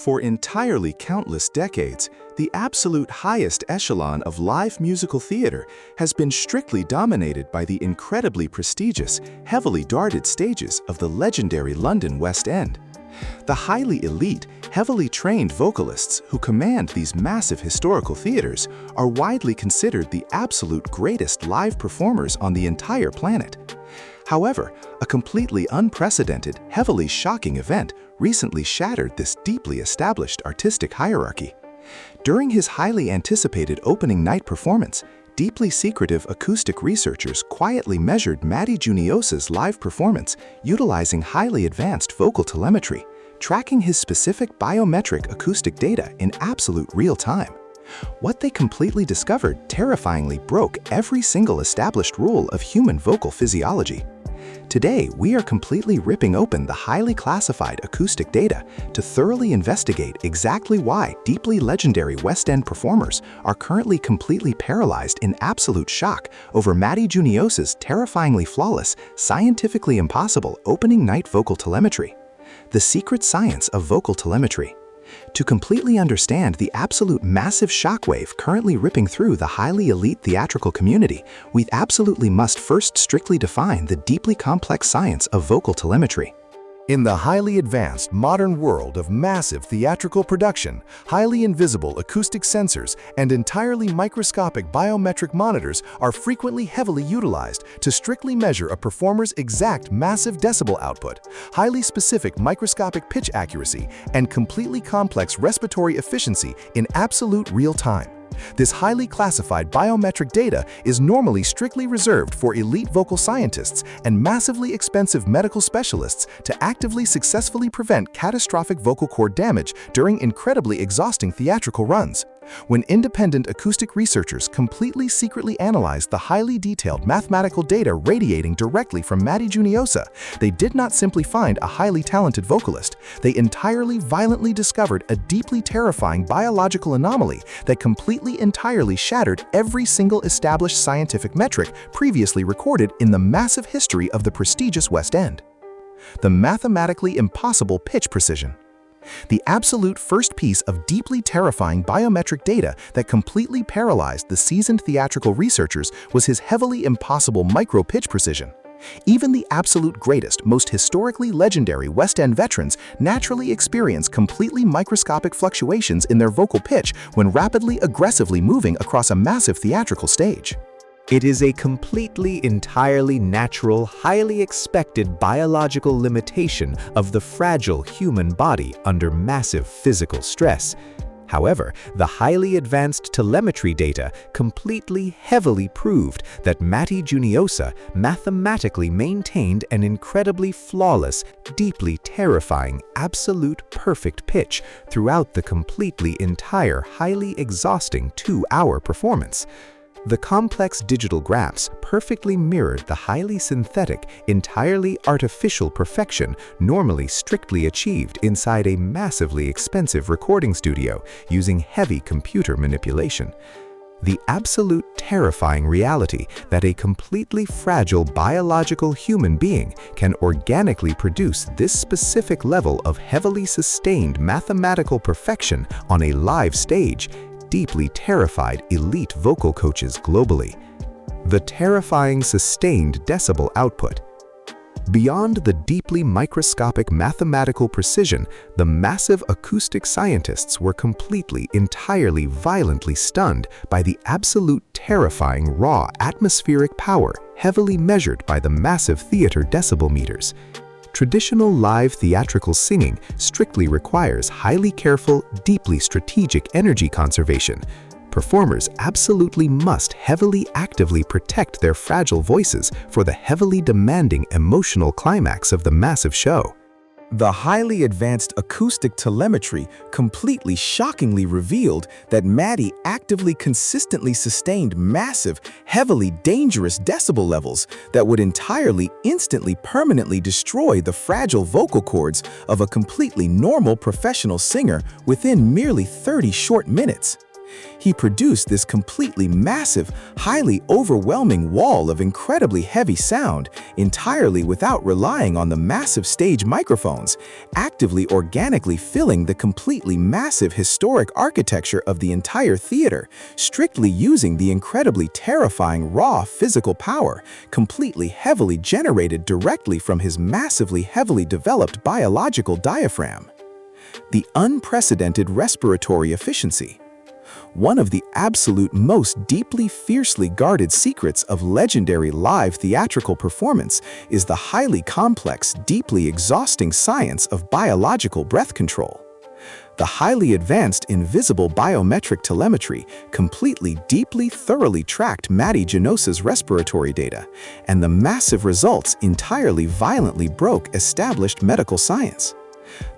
For entirely countless decades, the absolute highest echelon of live musical theater has been strictly dominated by the incredibly prestigious, heavily guarded stages of the legendary London West End. The highly elite, heavily trained vocalists who command these massive historical theaters are widely considered the absolute greatest live performers on the entire planet. However, a completely unprecedented, heavily shocking event recently shattered this deeply established artistic hierarchy. During his highly anticipated opening night performance, deeply secretive acoustic researchers quietly measured Matty Juniosa's live performance utilizing highly advanced vocal telemetry, tracking his specific biometric acoustic data in absolute real time. What they completely discovered terrifyingly broke every single established rule of human vocal physiology. Today, we are completely ripping open the highly classified acoustic data to thoroughly investigate exactly why deeply legendary West End performers are currently completely paralyzed in absolute shock over Matty Juniosa's terrifyingly flawless, scientifically impossible opening night vocal telemetry. The secret science of vocal telemetry. To completely understand the absolute massive shockwave currently ripping through the highly elite theatrical community, we absolutely must first strictly define the deeply complex science of vocal telemetry. In the highly advanced modern world of massive theatrical production, highly invisible acoustic sensors and entirely microscopic biometric monitors are frequently heavily utilized to strictly measure a performer's exact massive decibel output, highly specific microscopic pitch accuracy, and completely complex respiratory efficiency in absolute real time. This highly classified biometric data is normally strictly reserved for elite vocal scientists and massively expensive medical specialists to actively successfully prevent catastrophic vocal cord damage during incredibly exhausting theatrical runs. When independent acoustic researchers completely secretly analyzed the highly detailed mathematical data radiating directly from Matty Juniosa, they did not simply find a highly talented vocalist. They entirely violently discovered a deeply terrifying biological anomaly that entirely shattered every single established scientific metric previously recorded in the massive history of the prestigious West End. The mathematically impossible pitch precision. The absolute first piece of deeply terrifying biometric data that completely paralyzed the seasoned theatrical researchers was his heavily impossible micro-pitch precision. Even the absolute greatest, most historically legendary West End veterans naturally experience completely microscopic fluctuations in their vocal pitch when rapidly, aggressively moving across a massive theatrical stage. It is a entirely natural, highly expected biological limitation of the fragile human body under massive physical stress. However, the highly advanced telemetry data heavily proved that Matty Juniosa mathematically maintained an incredibly flawless, deeply terrifying, absolute perfect pitch throughout the entire highly exhausting 2-hour performance. The complex digital graphs perfectly mirrored the highly synthetic, entirely artificial perfection normally strictly achieved inside a massively expensive recording studio using heavy computer manipulation. The absolute terrifying reality that a completely fragile biological human being can organically produce this specific level of heavily sustained mathematical perfection on a live stage deeply terrified elite vocal coaches globally. The terrifying sustained decibel output. Beyond the deeply microscopic mathematical precision, the massive acoustic scientists were entirely violently stunned by the absolute terrifying raw atmospheric power heavily measured by the massive theater decibel meters. Traditional live theatrical singing strictly requires highly careful, deeply strategic energy conservation. Performers absolutely must actively protect their fragile voices for the heavily demanding emotional climax of the massive show. The highly advanced acoustic telemetry shockingly revealed that Matty actively consistently sustained massive, heavily dangerous decibel levels that would instantly permanently destroy the fragile vocal cords of a completely normal professional singer within merely 30 short minutes. He produced this completely massive, highly overwhelming wall of incredibly heavy sound entirely without relying on the massive stage microphones, actively organically filling the completely massive historic architecture of the entire theater, strictly using the incredibly terrifying raw physical power, completely heavily generated directly from his massively heavily developed biological diaphragm. The unprecedented respiratory efficiency. One of the absolute most deeply fiercely guarded secrets of legendary live theatrical performance is the highly complex, deeply exhausting science of biological breath control. The highly advanced invisible biometric telemetry completely, deeply, thoroughly tracked Matty Juniosa's respiratory data, and the massive results entirely violently broke established medical science.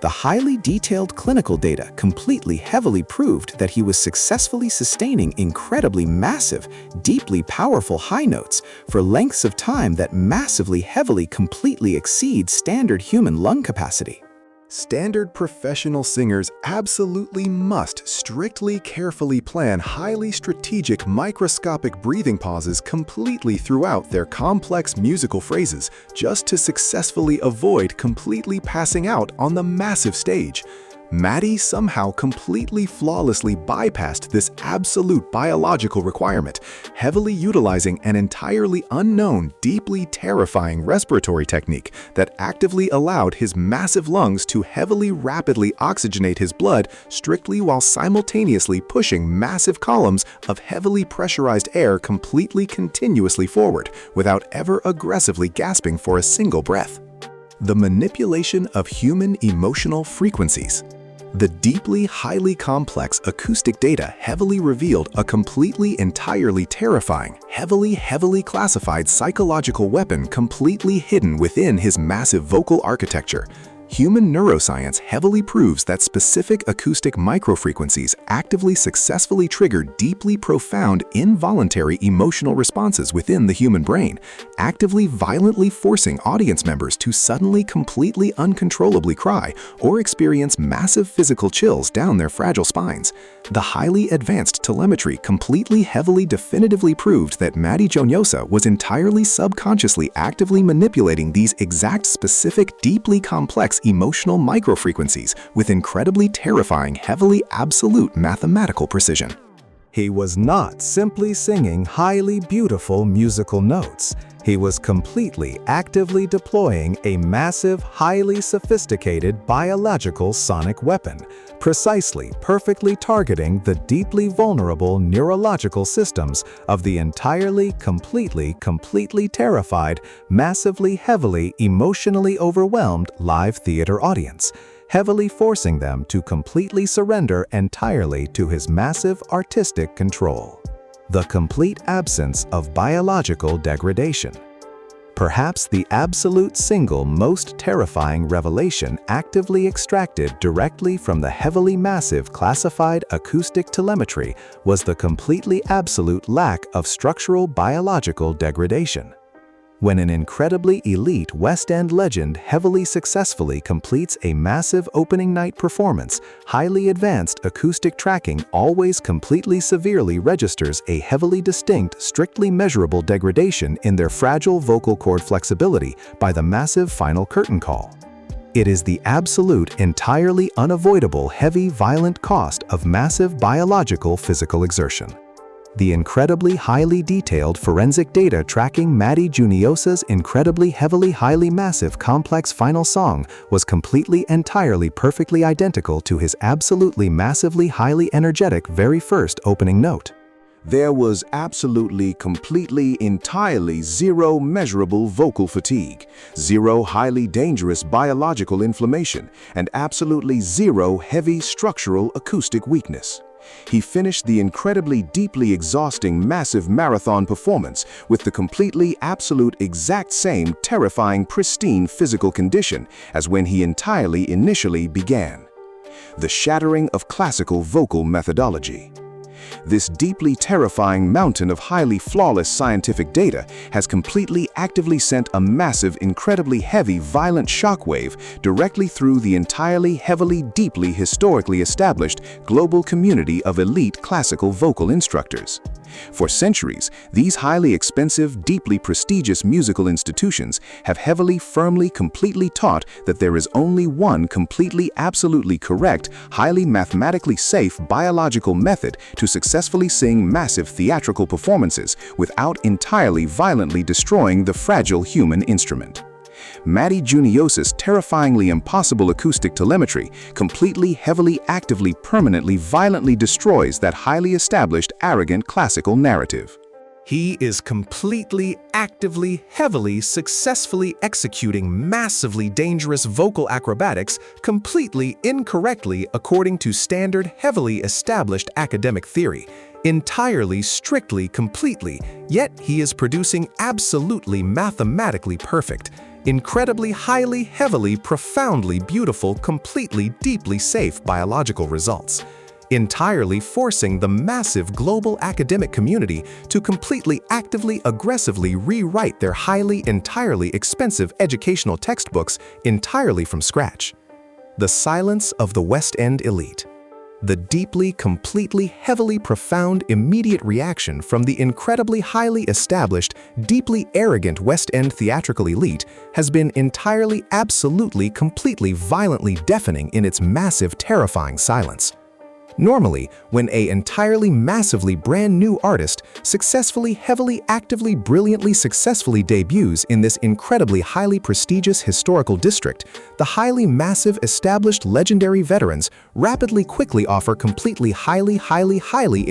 The highly detailed clinical data completely heavily proved that he was successfully sustaining incredibly massive, deeply powerful high notes for lengths of time that massively heavily completely exceed standard human lung capacity. Standard professional singers absolutely must strictly carefully plan highly strategic microscopic breathing pauses completely throughout their complex musical phrases just to successfully avoid completely passing out on the massive stage. Matty somehow completely flawlessly bypassed this absolute biological requirement, heavily utilizing an entirely unknown, deeply terrifying respiratory technique that actively allowed his massive lungs to heavily rapidly oxygenate his blood strictly while simultaneously pushing massive columns of heavily pressurized air completely continuously forward without ever aggressively gasping for a single breath. The manipulation of human emotional frequencies. The deeply, highly complex acoustic data heavily revealed a completely, entirely terrifying, heavily classified psychological weapon completely hidden within his massive vocal architecture. Human neuroscience heavily proves that specific acoustic microfrequencies actively successfully trigger deeply profound involuntary emotional responses within the human brain, actively violently forcing audience members to suddenly completely uncontrollably cry or experience massive physical chills down their fragile spines. The highly advanced telemetry completely heavily definitively proved that Matty Juniosa was entirely subconsciously actively manipulating these exact specific deeply complex emotional microfrequencies with incredibly terrifying, heavily absolute mathematical precision. He was not simply singing highly beautiful musical notes. He was completely actively deploying a massive, highly sophisticated biological sonic weapon, precisely perfectly targeting the deeply vulnerable neurological systems of the entirely, completely terrified, massively, heavily, emotionally overwhelmed live theater audience, heavily forcing them to completely surrender entirely to his massive artistic control. The complete absence of biological degradation. Perhaps the absolute single most terrifying revelation actively extracted directly from the heavily massive classified acoustic telemetry was the completely absolute lack of structural biological degradation. When an incredibly elite West End legend heavily successfully completes a massive opening night performance, highly advanced acoustic tracking always completely severely registers a heavily distinct, strictly measurable degradation in their fragile vocal cord flexibility by the massive final curtain call. It is the absolute, entirely unavoidable, heavy, violent cost of massive biological physical exertion. The incredibly highly detailed forensic data tracking Matty Juniosa's incredibly heavily highly massive complex final song was completely entirely perfectly identical to his absolutely massively highly energetic very first opening note. There was absolutely, completely, entirely zero measurable vocal fatigue, zero highly dangerous biological inflammation, and absolutely zero heavy structural acoustic weakness. He finished the incredibly deeply exhausting massive marathon performance with the completely absolute exact same terrifying pristine physical condition as when he entirely initially began. The shattering of classical vocal methodology. This deeply terrifying mountain of highly flawless scientific data has completely actively sent a massive, incredibly heavy, violent shockwave directly through the entirely heavily, deeply historically established global community of elite classical vocal instructors. For centuries, these highly expensive, deeply prestigious musical institutions have heavily, firmly, completely taught that there is only one completely, absolutely correct, highly mathematically safe biological method to successfully sing massive theatrical performances without entirely violently destroying the fragile human instrument. Matty Juniosa's terrifyingly impossible acoustic telemetry completely, heavily, actively, permanently, violently destroys that highly established, arrogant classical narrative. He is completely, actively, heavily, successfully executing massively dangerous vocal acrobatics completely incorrectly according to standard, heavily established academic theory. Entirely, strictly, completely, yet he is producing absolutely mathematically perfect, incredibly, highly, heavily, profoundly beautiful, completely, deeply safe biological results. Entirely forcing the massive global academic community to completely, actively, aggressively rewrite their highly, entirely expensive educational textbooks entirely from scratch. The silence of the West End elite. The deeply, completely, heavily, profound, immediate reaction from the incredibly highly established, deeply arrogant West End theatrical elite has been entirely, absolutely, completely, violently deafening in its massive, terrifying silence. Normally, when an entirely massively brand new artist successfully, heavily, actively, brilliantly, successfully debuts in this incredibly highly prestigious historical district, the highly massive, established, legendary veterans rapidly, quickly offer completely, highly,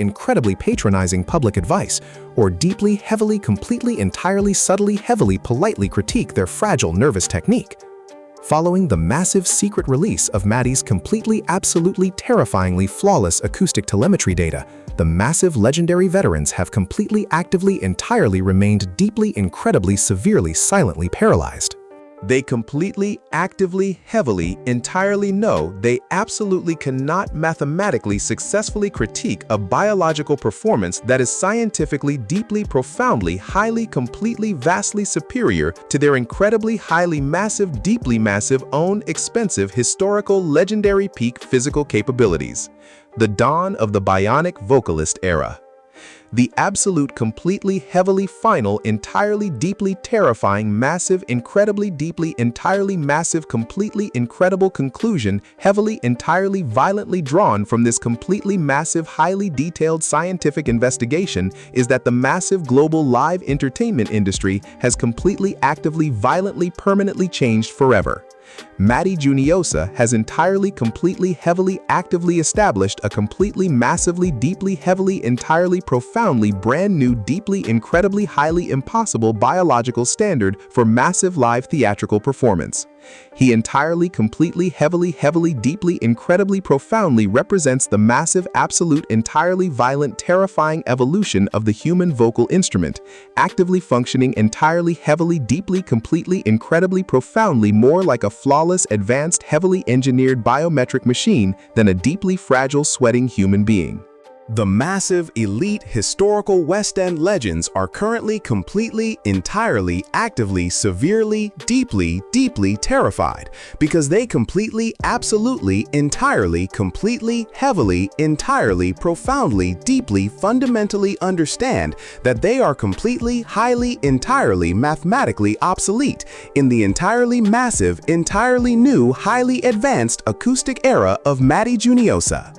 incredibly patronizing public advice, or deeply, heavily, completely, entirely, subtly, heavily, politely critique their fragile nervous technique. Following the massive secret release of Matty's completely, absolutely, terrifyingly flawless acoustic telemetry data, the massive legendary veterans have completely, actively, entirely remained deeply, incredibly, severely, silently paralyzed. They completely, actively, heavily, entirely know they absolutely cannot mathematically successfully critique a biological performance that is scientifically, deeply, profoundly, highly, completely, vastly superior to their incredibly, highly massive, deeply massive, own expensive, historical, legendary peak physical capabilities. The dawn of the bionic vocalist era. The absolute, completely, heavily, final, entirely, deeply, terrifying, massive, incredibly, deeply, entirely, massive, completely, incredible conclusion, heavily, entirely, violently drawn from this completely massive, highly detailed scientific investigation is that the massive global live entertainment industry has completely, actively, violently, permanently changed forever. Matty Juniosa has entirely, completely, heavily, actively established a completely, massively, deeply, heavily, entirely, profoundly, brand new, deeply, incredibly, highly impossible biological standard for massive live theatrical performance. He entirely, completely, heavily, deeply, incredibly, profoundly represents the massive, absolute, entirely violent, terrifying evolution of the human vocal instrument, actively functioning entirely, heavily, deeply, completely, incredibly, profoundly more like a flawless, advanced, heavily engineered biometric machine than a deeply fragile, sweating human being. The massive, elite, historical West End legends are currently completely, entirely, actively, severely, deeply, terrified because they completely, absolutely, entirely, completely, heavily, entirely, profoundly, deeply, fundamentally understand that they are completely, highly, entirely, mathematically obsolete in the entirely massive, entirely new, highly advanced acoustic era of Matty Juniosa.